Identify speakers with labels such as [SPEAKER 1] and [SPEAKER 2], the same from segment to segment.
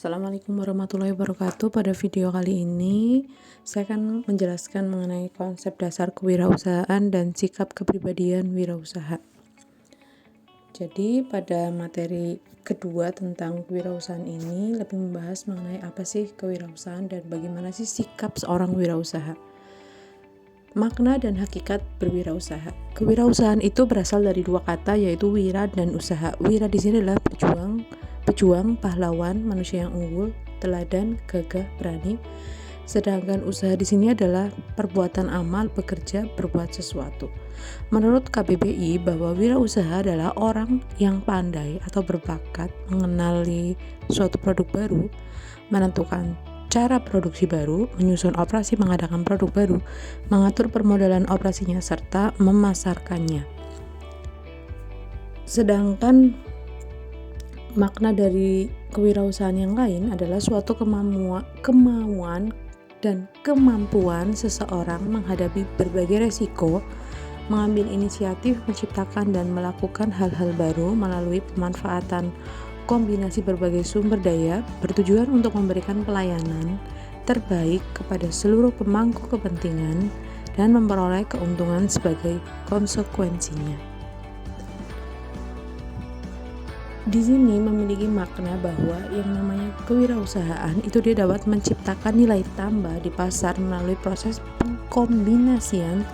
[SPEAKER 1] Assalamualaikum warahmatullahi wabarakatuh. Pada video kali ini, saya akan menjelaskan mengenai konsep dasar kewirausahaan dan sikap kepribadian wirausaha. Jadi, pada materi kedua tentang kewirausahaan ini lebih membahas mengenai apa sih kewirausahaan dan bagaimana sih sikap seorang wirausaha. Makna dan hakikat berwirausaha. Kewirausahaan itu berasal dari dua kata, yaitu wira dan usaha. Wira di sini adalah pejuang, pahlawan, manusia yang unggul, teladan, gagah, berani. Sedangkan usaha di sini adalah perbuatan amal, bekerja, berbuat sesuatu. Menurut KBBI, bahwa wirausaha adalah orang yang pandai atau berbakat mengenali suatu produk baru, menentukan cara produksi baru, menyusun operasi mengadakan produk baru, mengatur permodalan operasinya, serta memasarkannya. Sedangkan makna dari kewirausahaan yang lain adalah suatu kemauan dan kemampuan seseorang menghadapi berbagai resiko, mengambil inisiatif, menciptakan dan melakukan hal-hal baru melalui pemanfaatan kombinasi berbagai sumber daya, bertujuan untuk memberikan pelayanan terbaik kepada seluruh pemangku kepentingan dan memperoleh keuntungan sebagai konsekuensinya. Di sini memiliki makna bahwa yang namanya kewirausahaan itu dia dapat menciptakan nilai tambah di pasar melalui proses pengkombinasian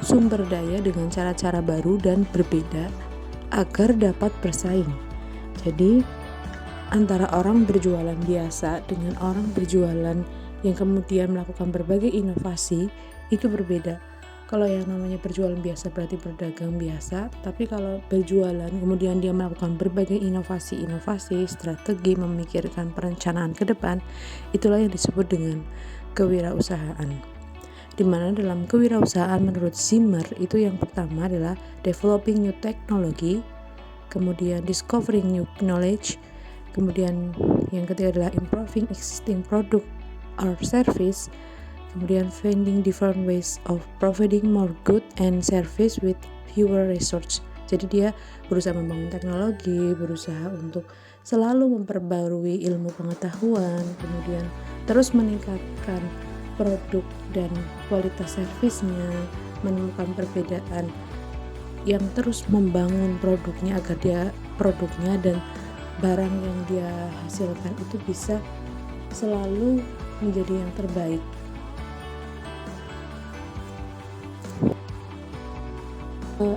[SPEAKER 1] sumber daya dengan cara-cara baru dan berbeda agar dapat bersaing. Jadi antara orang berjualan biasa dengan orang berjualan yang kemudian melakukan berbagai inovasi itu berbeda. Kalau yang namanya berjualan biasa berarti berdagang biasa, tapi kalau berjualan kemudian dia melakukan berbagai inovasi, strategi, memikirkan perencanaan ke depan, itulah yang disebut dengan kewirausahaan. Di mana dalam kewirausahaan menurut Zimmer itu yang pertama adalah developing new technology, kemudian discovering new knowledge, kemudian yang ketiga adalah improving existing product or service, kemudian finding different ways of providing more good and service with fewer resources. Jadi dia berusaha membangun teknologi, berusaha untuk selalu memperbarui ilmu pengetahuan, kemudian terus meningkatkan produk dan kualitas servisnya, menemukan perbedaan yang terus membangun produknya agar produknya dan barang yang dia hasilkan itu bisa selalu menjadi yang terbaik.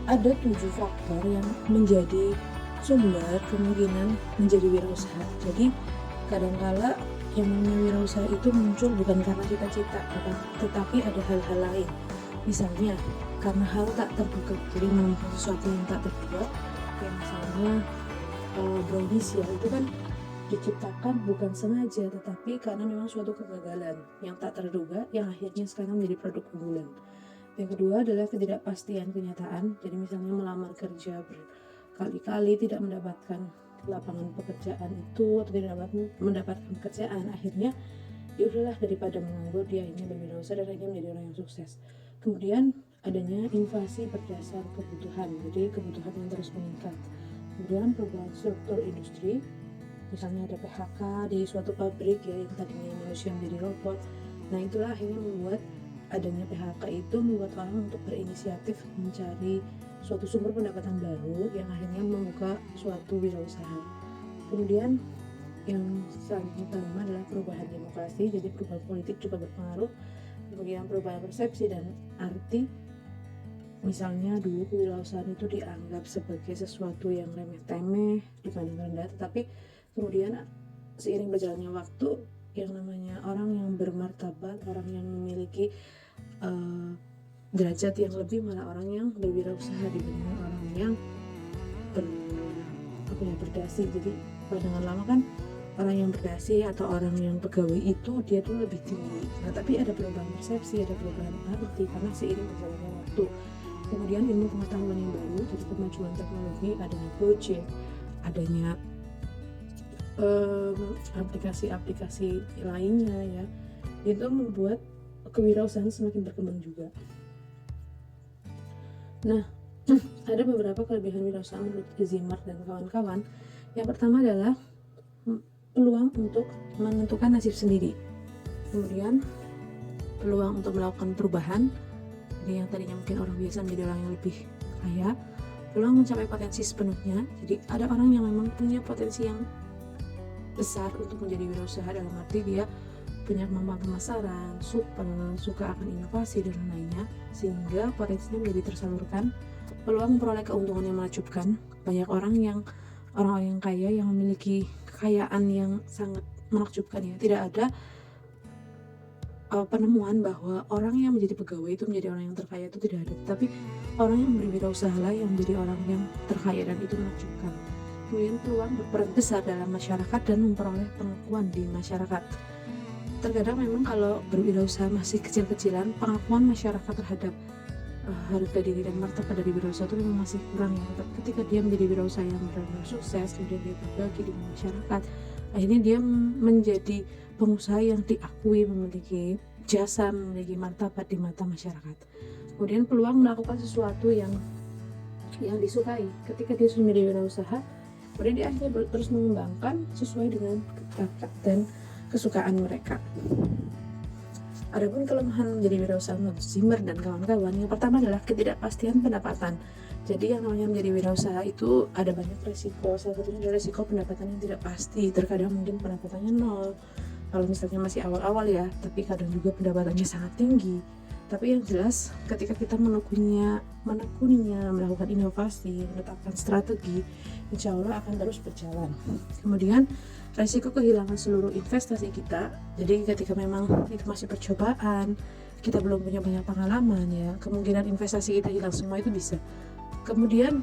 [SPEAKER 1] Ada 7 faktor yang menjadi sumber kemungkinan menjadi wirausaha. Jadi kadangkala yang namanya wirausaha itu muncul bukan karena cita-cita, tetapi ada hal-hal lain. Misalnya karena hal tak terduga, jadi menemukan sesuatu yang tak terduga, kayak misalnya brownies ya, itu kan diciptakan bukan sengaja, tetapi karena memang suatu kegagalan yang tak terduga yang akhirnya sekarang menjadi produk unggulan. Yang kedua adalah ketidakpastian kenyataan, jadi misalnya melamar kerja berkali-kali tidak mendapatkan lapangan pekerjaan itu atau tidak mendapatkan pekerjaan, akhirnya ya udahlah daripada menganggur, dia akhirnya berwirausaha dan akhirnya menjadi orang yang sukses. Kemudian adanya invasi berdasar kebutuhan, jadi kebutuhan yang terus meningkat. Kemudian perubahan struktur industri, misalnya ada PHK di suatu pabrik ya, yang tadinya manusia menjadi robot. Nah itulah akhirnya membuat adanya PHK itu membuat orang untuk berinisiatif mencari suatu sumber pendapatan baru yang akhirnya membuka suatu wirausaha. Kemudian yang selanjutnya kelima adalah perubahan demokrasi, jadi perubahan politik juga berpengaruh. Kemudian perubahan persepsi dan arti, misalnya dulu kewirausahaan itu dianggap sebagai sesuatu yang remeh-temeh, dipandang rendah, tetapi kemudian seiring berjalannya waktu, yang namanya orang yang bermartabat, orang yang memiliki derajat yang lebih malah orang yang berwirausaha dibanding orang yang berdasi. Jadi pandangan lama kan orang yang berdasi atau orang yang pegawai itu dia tuh lebih tinggi. Nah tapi ada perubahan persepsi, ada perubahan arti karena seiring berjalannya waktu. Kemudian ilmu pengetahuan yang baru, jadi kemajuan teknologi, adanya Gojek, adanya aplikasi-aplikasi lainnya ya, itu membuat kewirausahaan semakin berkembang juga. Nah, ada beberapa kelebihan wirausaha menurut Zimmer dan kawan-kawan. Yang pertama adalah peluang untuk menentukan nasib sendiri. Kemudian peluang untuk melakukan perubahan, jadi yang tadinya mungkin orang biasa menjadi orang yang lebih kaya, peluang mencapai potensi sepenuhnya. Jadi ada orang yang memang punya potensi yang besar untuk menjadi wirausaha, dalam arti dia punya kemampuan pemasaran, suka akan inovasi dan lainnya, sehingga potensinya menjadi tersalurkan. Peluang memperoleh keuntungan yang menakjubkan. Banyak orang yang kaya yang memiliki kekayaan yang sangat menakjubkan ya. Tidak ada penemuan bahwa orang yang menjadi pegawai itu menjadi orang yang terkaya, itu tidak ada. Tapi orang yang berwirausaha lah yang menjadi orang yang terkaya, dan itu menakjubkan. Kemudian peluang berperan besar dalam masyarakat dan memperoleh pengakuan di masyarakat. Terkadang memang kalau berwirausaha masih kecil-kecilan, pengakuan masyarakat terhadap harga diri dan martabat dari wirausaha itu memang masih kurang ya. Ketika dia menjadi wirausaha yang benar-benar sukses, kemudian dia berbagi dengan masyarakat, akhirnya dia menjadi pengusaha yang diakui, memiliki jasa, memiliki martabat di mata masyarakat. Kemudian peluang melakukan sesuatu yang disukai. Ketika dia sudah menjadi wirausaha, kemudian dia akhirnya terus mengembangkan sesuai dengan bakat dan kesukaan mereka. Adapun kelemahan menjadi wirausaha menurut Zimmer dan kawan-kawan, yang pertama adalah ketidakpastian pendapatan. Jadi yang namanya menjadi wirausaha itu ada banyak resiko. Salah satunya adalah resiko pendapatan yang tidak pasti. Terkadang mungkin pendapatannya nol kalau misalnya masih awal-awal ya, tapi kadang juga pendapatannya sangat tinggi. Tapi yang jelas ketika kita menekuninya, melakukan inovasi, menetapkan strategi, insya Allah akan terus berjalan. Kemudian resiko kehilangan seluruh investasi kita. Jadi ketika memang itu masih percobaan, kita belum punya banyak pengalaman ya, kemungkinan investasi kita hilang semua itu bisa. Kemudian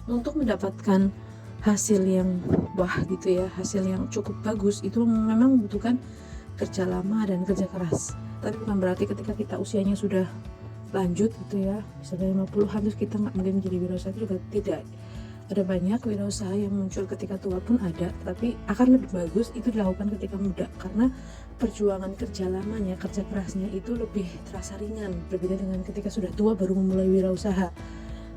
[SPEAKER 1] untuk mendapatkan hasil yang gitu ya, hasil yang cukup bagus, itu memang membutuhkan kerja lama dan kerja keras. Tapi bukan berarti ketika kita usianya sudah lanjut gitu ya, misalnya 50-an terus kita nggak mungkin menjadi wirausaha, itu juga tidak. Ada banyak wirausaha yang muncul ketika tua pun ada, tapi akan lebih bagus itu dilakukan ketika muda, karena perjuangan kerja lamanya, kerja kerasnya itu lebih terasa ringan, berbeda dengan ketika sudah tua baru memulai wirausaha.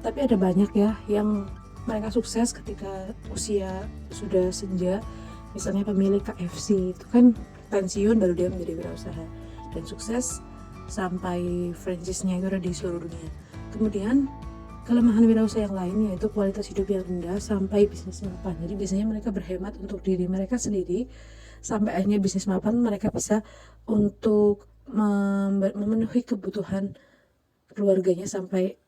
[SPEAKER 1] Tapi ada banyak ya yang mereka sukses ketika usia sudah senja, misalnya pemilik KFC itu kan pensiun baru dia menjadi wirausaha dan sukses sampai franchise-nya itu ada di seluruh dunia. Kemudian kelemahan wirausaha yang lain yaitu kualitas hidup yang rendah sampai bisnis mapan. Jadi biasanya mereka berhemat untuk diri mereka sendiri sampai akhirnya bisnis mapan, mereka bisa untuk memenuhi kebutuhan keluarganya sampai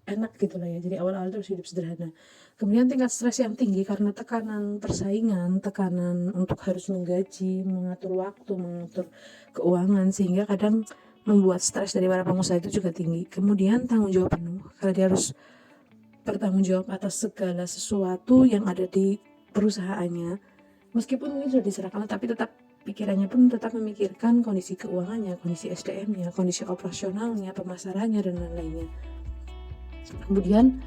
[SPEAKER 1] enak gitu lah ya. Jadi awal-awal terus hidup sederhana. Kemudian tingkat stres yang tinggi karena tekanan persaingan, tekanan untuk harus menggaji, mengatur waktu, mengatur keuangan, sehingga kadang membuat stres dari para pengusaha itu juga tinggi. Kemudian tanggung jawab penuh, karena dia harus bertanggung jawab atas segala sesuatu yang ada di perusahaannya. Meskipun mungkin sudah diserahkan, tapi tetap pikirannya pun tetap memikirkan kondisi keuangannya, kondisi SDM-nya, kondisi operasionalnya, pemasarannya, dan lain-lainnya. Kemudian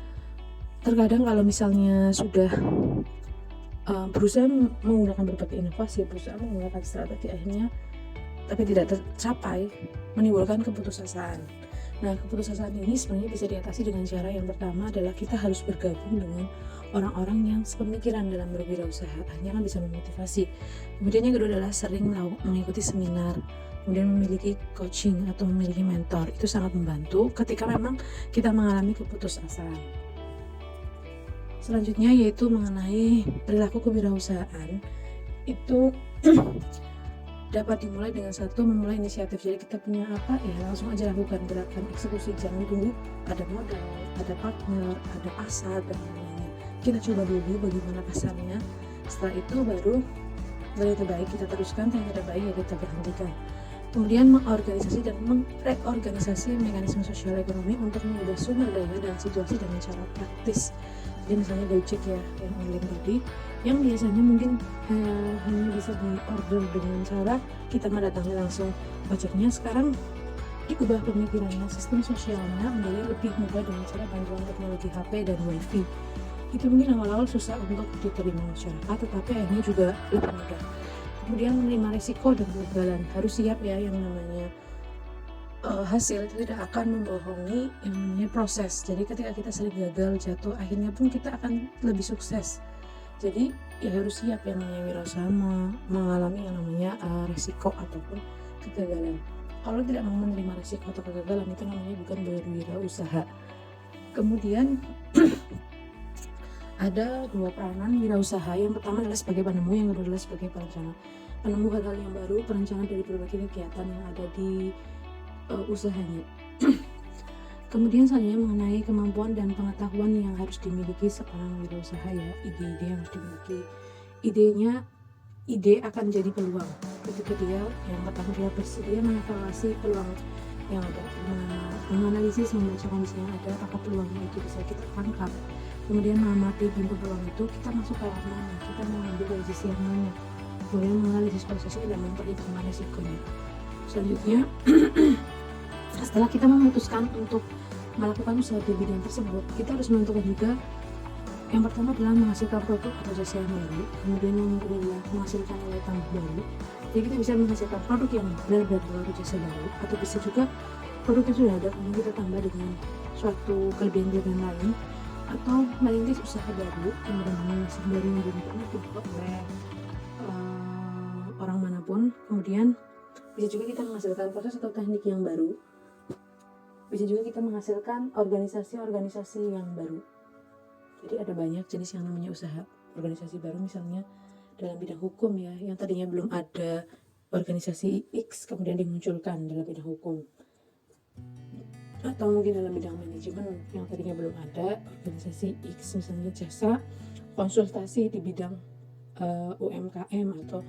[SPEAKER 1] terkadang kalau misalnya sudah berusaha menggunakan berbagai inovasi, berusaha menggunakan strategi, akhirnya tapi tidak tercapai, menimbulkan keputusasaan. Nah, keputusasaan ini sebenarnya bisa diatasi dengan cara yang pertama adalah kita harus bergabung dengan orang-orang yang sepemikiran dalam berwirausaha, hanya kan bisa memotivasi. Kemudian yang kedua adalah sering mengikuti seminar, kemudian memiliki coaching atau memiliki mentor. Itu sangat membantu ketika memang kita mengalami keputusasaan. Selanjutnya yaitu mengenai perilaku kewirausahaan. Itu dapat dimulai dengan memulai inisiatif. Jadi kita punya apa ya, langsung aja lakukan gerakan eksekusi, jangan tunggu ada modal, ada partner, ada pasar dan lain-lainnya. Kita coba dulu bagaimana pasarnya, setelah itu baru yang terbaik kita teruskan, yang tidak baik ya kita berhentikan. Kemudian mengorganisasi dan mereorganisasi mekanisme sosial ekonomi untuk mengubah sumber daya dan situasi dengan cara praktis. Jadi misalnya Gojek ya, yang online tadi, yang biasanya mungkin hanya bisa diorder dengan cara kita mendatangi langsung ojeknya, sekarang diubah pemikirannya, sistem sosialnya menjadi lebih mudah dengan cara bantuan teknologi HP dan WiFi. Itu mungkin awal-awal susah untuk diterima masyarakat, tetapi akhirnya juga lebih mudah. Kemudian menerima risiko dan kegagalan, harus siap ya, yang namanya hasil itu tidak akan membohongi yang namanya proses. Jadi ketika kita sering gagal, jatuh, akhirnya pun kita akan lebih sukses. Jadi ya harus siap yang namanya wirausaha mengalami yang namanya resiko ataupun kegagalan. Kalau tidak mau menerima resiko atau kegagalan, itu namanya bukan berwirausaha. Kemudian ada dua peranan wirausaha. Yang pertama adalah sebagai penemu, yang kedua adalah sebagai perencana. Penemu hal-hal yang baru, perencana dari berbagai kegiatan yang ada di usahanya. Kemudian selanjutnya mengenai kemampuan dan pengetahuan yang harus dimiliki seorang wirausaha, ya, ide-ide yang harus dimiliki. Ide akan jadi peluang ketika dia yang pertama dia bersedia mengevaluasi peluang yang ada, menganalisis, membaca kondisi yang ada, apakah peluangnya itu bisa kita tangkap, kemudian mengamati pintu peluang itu, kita masuk ke arah mana, kita mau ambil dari sisi yang mana, kemudian menganalisis prosesnya dan memperhitungkan risikonya. Selanjutnya setelah kita memutuskan untuk melakukan usaha di bidang tersebut, kita harus menentukan juga yang pertama adalah menghasilkan produk atau jasa yang baru, kemudian yang kedua adalah menghasilkan nilai tambah baru. Jadi kita bisa menghasilkan produk yang benar-benar baru, jasa baru, atau bisa juga produk yang sudah ada kemudian kita tambah dengan suatu kelebihan-kelebihan lain, atau merintis usaha baru yang benar-benar masih baru yang belum pernah dibuat oleh orang manapun. Kemudian bisa juga kita menghasilkan proses atau teknik yang baru, bisa juga kita menghasilkan organisasi-organisasi yang baru. Jadi ada banyak jenis yang namanya usaha organisasi baru, misalnya dalam bidang hukum, ya, yang tadinya belum ada organisasi X kemudian dimunculkan dalam bidang hukum, atau mungkin dalam bidang manajemen yang tadinya belum ada organisasi X, misalnya jasa konsultasi di bidang UMKM atau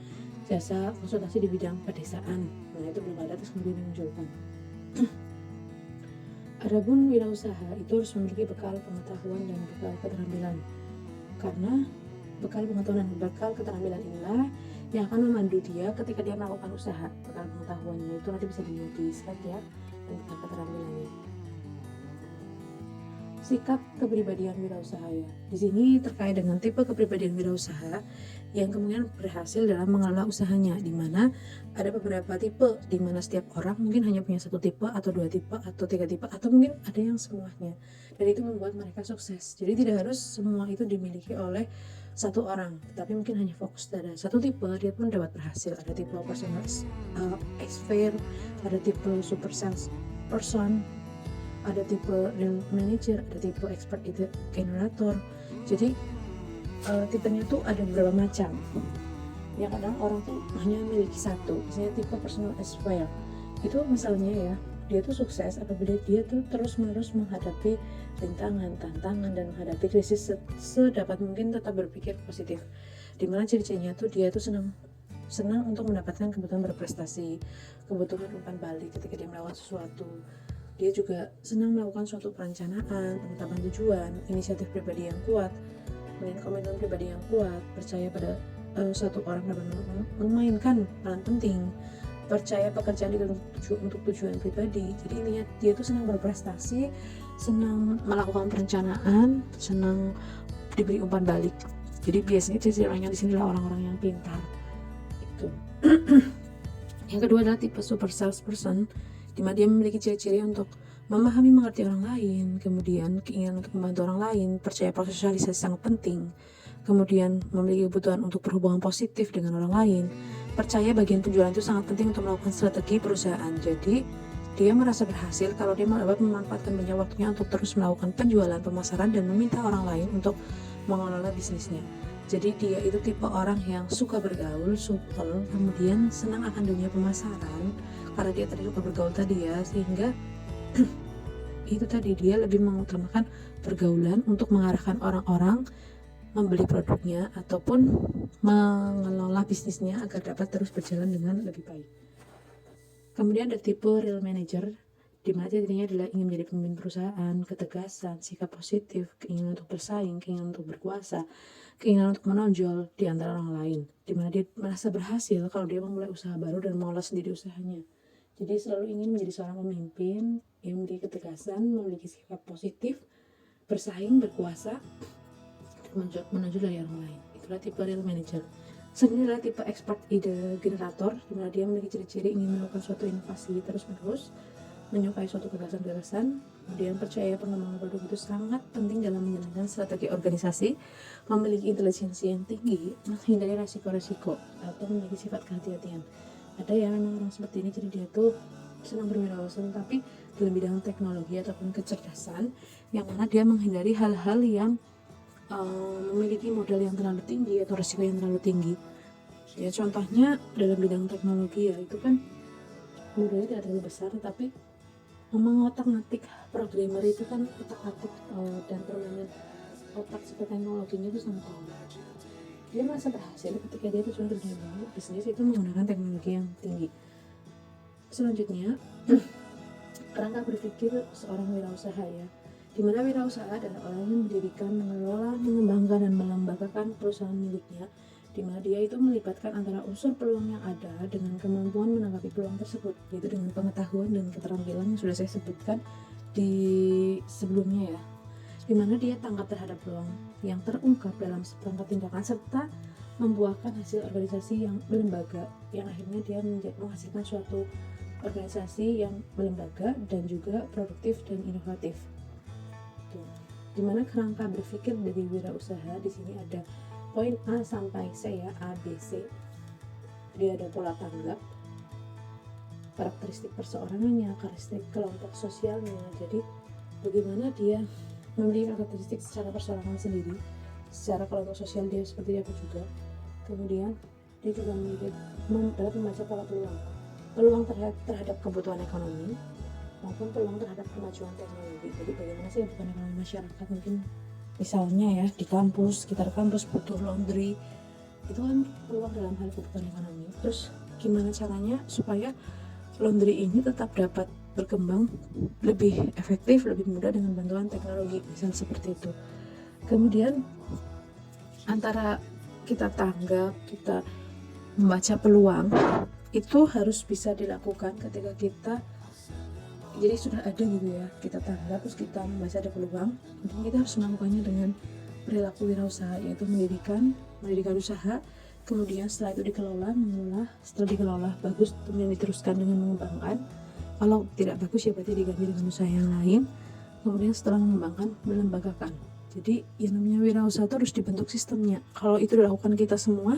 [SPEAKER 1] jasa konsultasi di bidang pedesaan. Nah, itu belum ada, terus kemudian dimunculkan. Adapun wirausaha itu harus memiliki bekal pengetahuan dan bekal keterampilan, karena bekal pengetahuan dan bekal keterampilan inilah yang akan memandu dia ketika dia melakukan usaha. Bekal pengetahuannya itu nanti bisa dilihat di slide, ya, dan bekal keterampilannya. Sikap kepribadian wirausaha, ya. Di sini terkait dengan tipe kepribadian wirausaha yang kemudian berhasil dalam mengelola usahanya, di mana ada beberapa tipe, di mana setiap orang mungkin hanya punya satu tipe atau dua tipe atau tiga tipe atau mungkin ada yang semuanya, dan itu membuat mereka sukses. Jadi tidak harus semua itu dimiliki oleh satu orang, tapi mungkin hanya fokus pada satu tipe, dia pun dapat berhasil. Ada tipe personal expert, ada tipe super sales person, ada tipe real manager, ada tipe expert itu generator. Jadi tipenya tuh ada beberapa macam. Ya, kadang orang tuh hanya memiliki satu, misalnya tipe personal expert itu misalnya, ya, dia tuh sukses apabila dia tuh terus-menerus menghadapi rintangan, tantangan, dan menghadapi krisis sedapat mungkin tetap berpikir positif. Dimana ciri-cirinya tuh dia tuh senang untuk mendapatkan kebutuhan berprestasi, kebutuhan umpan balik ketika dia melakukan sesuatu. Dia juga senang melakukan suatu perencanaan, penetapan tujuan, inisiatif pribadi yang kuat, kemudian komitmen pribadi yang kuat, percaya pada satu orang dapat memainkan peran penting, percaya pekerjaan itu untuk tujuan pribadi. Jadi intinya dia itu senang berprestasi, senang melakukan perencanaan, senang diberi umpan balik. Jadi biasanya ciri orangnya di sini adalah orang-orang yang pintar. Itu. Yang kedua adalah tipe super salesperson, di mana dia memiliki ciri-ciri untuk memahami mengerti orang lain, kemudian keinginan untuk membantu orang lain, percaya proses sosialisasi sangat penting, kemudian memiliki kebutuhan untuk berhubungan positif dengan orang lain, percaya bagian penjualan itu sangat penting untuk melakukan strategi perusahaan. Jadi dia merasa berhasil kalau dia dapat memanfaatkan banyak waktunya untuk terus melakukan penjualan, pemasaran, dan meminta orang lain untuk mengelola bisnisnya. Jadi dia itu tipe orang yang suka bergaul, supel, kemudian senang akan dunia pemasaran, karena dia tadi suka bergaul tadi, ya, sehingga itu tadi dia lebih mengutamakan pergaulan untuk mengarahkan orang-orang membeli produknya ataupun mengelola bisnisnya agar dapat terus berjalan dengan lebih baik. Kemudian ada tipe real manager, di mana cirinya adalah ingin menjadi pemimpin perusahaan, ketegasan, sikap positif, keinginan untuk bersaing, keinginan untuk berkuasa, keinginan untuk menonjol di antara orang lain, di mana dia merasa berhasil kalau dia memulai usaha baru dan mengolah sendiri usahanya. Jadi selalu ingin menjadi seorang pemimpin yang memiliki ketegasan, memiliki sikap positif, bersaing, berkuasa, menonjol dari orang lain. Itulah tipe real manager. Selanjutnya adalah tipe expert ide generator, di mana dia memiliki ciri-ciri ingin melakukan suatu inovasi terus-menerus, menyukai suatu gagasan-gagasan, Kemudian percaya pengembangan produk itu sangat penting dalam menjalankan strategi organisasi, memiliki intelijensi yang tinggi, menghindari resiko-resiko, atau memiliki sifat kehati-hatian. Ada ya memang orang seperti ini, jadi dia tuh senang berwirausaha tapi dalam bidang teknologi ataupun kecerdasan, yang mana dia menghindari hal-hal yang memiliki modal yang terlalu tinggi atau risiko yang terlalu tinggi. Ya contohnya dalam bidang teknologi ya, itu kan modalnya tidak terlalu besar, tapi memang otak-ngatik programmer itu kan otak-atik dan permainan otak seperti teknologinya itu sangat tinggi. Dia merasa berhasil ketika dia tujuan kerja bisnis itu menggunakan teknologi yang tinggi. Selanjutnya, kerangka berpikir seorang wirausaha ya, di mana wirausaha adalah orang yang mendirikan, mengelola, mengembangkan dan melembagakan perusahaan miliknya, di mana dia itu melibatkan antara unsur peluang yang ada dengan kemampuan menanggapi peluang tersebut, yaitu dengan pengetahuan dan keterampilan yang sudah saya sebutkan di sebelumnya ya, di mana dia tanggap terhadap peluang yang terungkap dalam seperangkat tindakan serta membuahkan hasil organisasi yang berlembaga, yang akhirnya dia menghasilkan suatu organisasi yang berlembaga dan juga produktif dan inovatif. Dimana kerangka berpikir dari wirausaha di sini ada poin A sampai C ya, A, B, C. Dia ada pola tanggap, karakteristik perseorangannya, karakteristik kelompok sosialnya. Jadi bagaimana dia memiliki karakteristik secara perseorangan sendiri, secara kelompok sosial dia seperti apa juga. Kemudian dia juga dapat membaca pola peluang terhadap kebutuhan ekonomi maupun peluang terhadap kemajuan teknologi. Jadi bagaimana sih kebutuhan ekonomi masyarakat, mungkin misalnya ya di kampus, sekitar kampus butuh laundry, itu kan peluang dalam hal kebutuhan ekonomi. Terus gimana caranya supaya laundry ini tetap dapat berkembang lebih efektif, lebih mudah dengan bantuan teknologi, misal seperti itu. Kemudian antara kita tanggap, kita membaca peluang, itu harus bisa dilakukan ketika kita jadi sudah ada gitu ya, kita tanggap terus kita membaca ada peluang, dan kita harus melakukannya dengan perilaku wirausaha, yaitu mendirikan usaha, kemudian setelah itu mengelola, setelah dikelola bagus kemudian diteruskan dengan mengembangkan, kalau tidak bagus ya berarti diganti dengan usaha yang lain, kemudian setelah mengembangkan melembagakan. Jadi yang namanya wirausaha itu harus dibentuk sistemnya. Kalau itu dilakukan kita semua,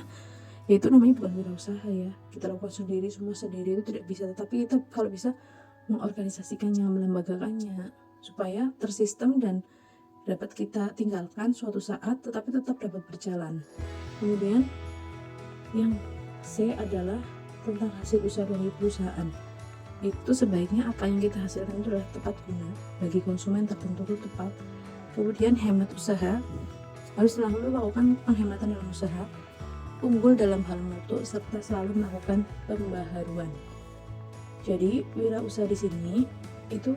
[SPEAKER 1] ya itu namanya bukan wirausaha ya, kita lakukan sendiri, semua sendiri itu tidak bisa. Tetapi kita kalau bisa mengorganisasikannya, melembagakannya supaya tersistem dan dapat kita tinggalkan suatu saat tetapi tetap dapat berjalan. Kemudian yang C adalah tentang hasil usaha dari perusahaan. Itu sebaiknya apa yang kita hasilkan itu adalah tepat guna bagi konsumen tertentu itu tepat. Kemudian hemat usaha, harus selalu melakukan penghematan dalam usaha, unggul dalam hal mutu, serta selalu melakukan pembaharuan. Jadi wirausaha di sini itu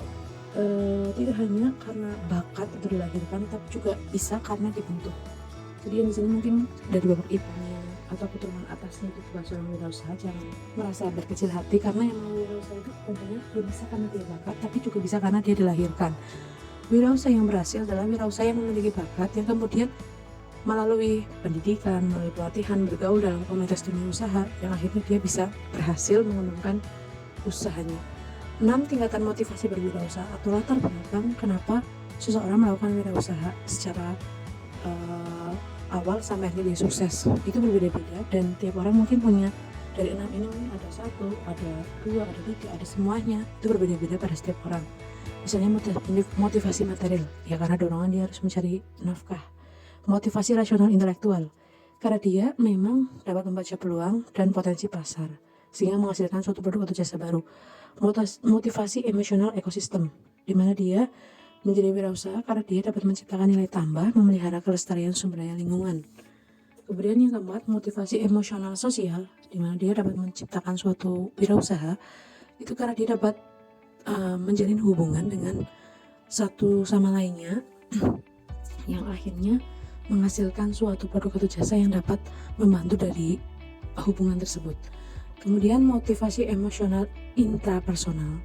[SPEAKER 1] tidak hanya karena bakat itu dilahirkan, tapi juga bisa karena dibentuk. Jadi yang di sini mungkin dari bapak ibunya atau keturunan atasnya itu bukan seorang wirausaha, jangan merasa berkecil hati, karena yang mau wirausaha itu tentunya dia bisa karena dia bakat, tapi juga bisa karena dia dilahirkan. Wirausaha yang berhasil adalah wirausaha yang memiliki bakat, yang kemudian melalui pendidikan, melalui pelatihan, bergaul dalam komunitas dunia usaha, yang akhirnya dia bisa berhasil mengembangkan usahanya. 6 tingkatan motivasi berwirausaha atau latar belakang kenapa seseorang melakukan wirausaha secara awal sampai akhirnya dia sukses itu berbeda-beda, dan tiap orang mungkin punya dari 6 ini mungkin ada 1, ada 2, ada 3, ada semuanya, itu berbeda-beda pada setiap orang. Misalnya motivasi material, ya karena dorongan dia harus mencari nafkah. Motivasi rasional intelektual, karena dia memang dapat membaca peluang dan potensi pasar sehingga menghasilkan suatu produk atau jasa baru. Motivasi emosional ekosistem, di mana dia menjadi wirausaha karena dia dapat menciptakan nilai tambah, memelihara kelestarian sumber daya lingkungan. Kemudian yang keempat, motivasi emosional sosial, di mana dia dapat menciptakan suatu wirausaha itu karena dia dapat menjalin hubungan dengan satu sama lainnya yang akhirnya menghasilkan suatu produk atau jasa yang dapat membantu dari hubungan tersebut. Kemudian motivasi emosional intrapersonal,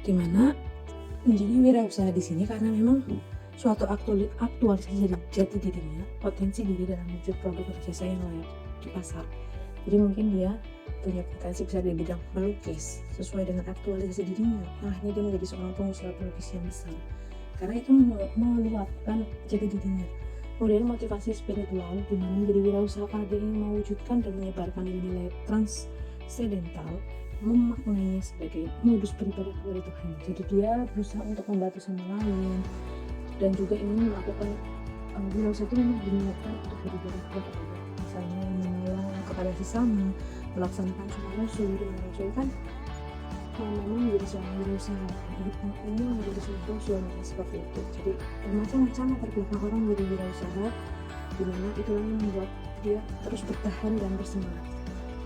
[SPEAKER 1] di mana menjadi wirausaha di sini karena memang suatu aktualisasi jati dirinya, potensi diri dalam wujud produk atau jasa yang layak di pasar. Jadi mungkin dia punya potensi bisa di bidang melukis sesuai dengan aktualisasi dirinya, akhirnya dia menjadi seorang pengusaha pelukis yang besar. karena itu meluapkan jati dirinya. Kemudian motivasi spiritual, di mana menjadi wirausaha karena dia ingin mewujudkan dan menyebarkan nilai transcendental, memaknainya sebagai modus beribadah kepada Tuhan. Jadi dia berusaha untuk membantu sama lain dan juga ingin melakukan wirausaha itu memang diniatkan untuk beribadah kepada Allah. Misalnya menolong kepada sesama, melaksanakan sunnah Rasul. Dengan Rasul kan memang menjadi seorang wirausaha, ini menjadi sunnah Rasul seperti itu. Jadi bermacam-macam latar belakang orang menjadi wirausaha, di mana itulah yang membuat dia terus bertahan dan bersemangat.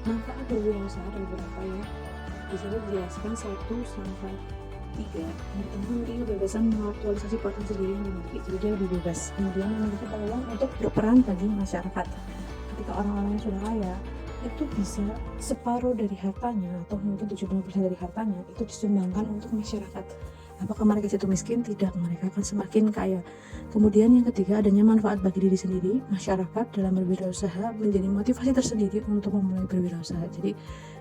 [SPEAKER 1] Manfaat berwirausaha ada beberapa ya. Di sini dijelaskan 1 sampai 3. Yang pertama memiliki kebebasan mengaktualisasi potensi diri yang dimiliki, jadi dia lebih bebas. Kemudian memiliki peluang untuk berperan bagi masyarakat. Ketika orang-orang yang sudah kaya itu bisa separuh dari hartanya atau mungkin 70% dari hartanya itu disumbangkan untuk masyarakat. Apakah mereka jatuh miskin? Tidak, mereka akan semakin kaya. Kemudian yang ketiga, adanya manfaat bagi diri sendiri. Masyarakat dalam berwirausaha menjadi motivasi tersendiri untuk memulai berwirausaha. Jadi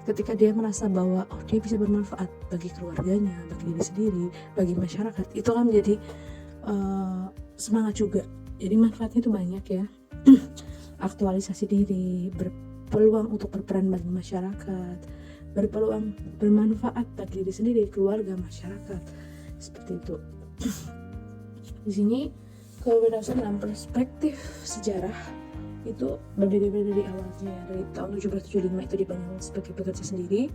[SPEAKER 1] ketika dia merasa bahwa dia bisa bermanfaat bagi keluarganya, bagi diri sendiri, bagi masyarakat, itu kan menjadi semangat juga. Jadi manfaatnya itu banyak ya. Aktualisasi diri, berpeluang untuk berperan bagi masyarakat, berpeluang bermanfaat bagi diri sendiri, keluarga, masyarakat, seperti itu. Di sini kewirausahaan dalam perspektif sejarah itu berbeda-beda dari awalnya. Dari tahun 1775 itu dipandang sebagai pekerja sendiri,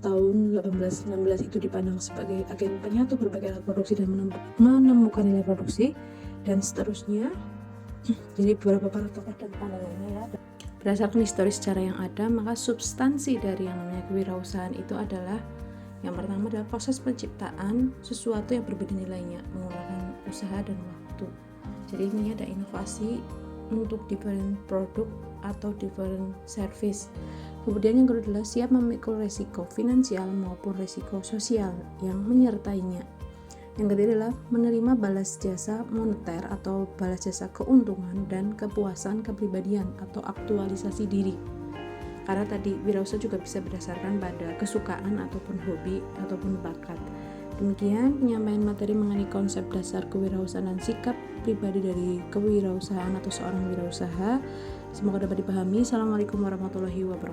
[SPEAKER 1] tahun 1816 itu dipandang sebagai agen penyatu berbagai alat produksi dan menemukan nilai produksi, dan seterusnya. Jadi beberapa para tokoh dan pandangannya ya. Berdasarkan historis sejarah yang ada, maka substansi dari yang namanya kewirausahaan itu adalah yang pertama adalah proses penciptaan sesuatu yang berbeda nilainya, menggunakan usaha dan waktu. Jadi ini ada inovasi untuk different produk atau different service. Kemudian yang kedua adalah siap memikul resiko finansial maupun resiko sosial yang menyertainya. Yang ketiga adalah menerima balas jasa moneter atau balas jasa keuntungan dan kepuasan kepribadian atau aktualisasi diri. Karena tadi wirausaha juga bisa berdasarkan pada kesukaan ataupun hobi ataupun bakat. Demikian penyampaian materi mengenai konsep dasar kewirausahaan dan sikap pribadi dari kewirausahaan atau seorang wirausaha. Semoga dapat dipahami. Assalamualaikum warahmatullahi wabarakatuh.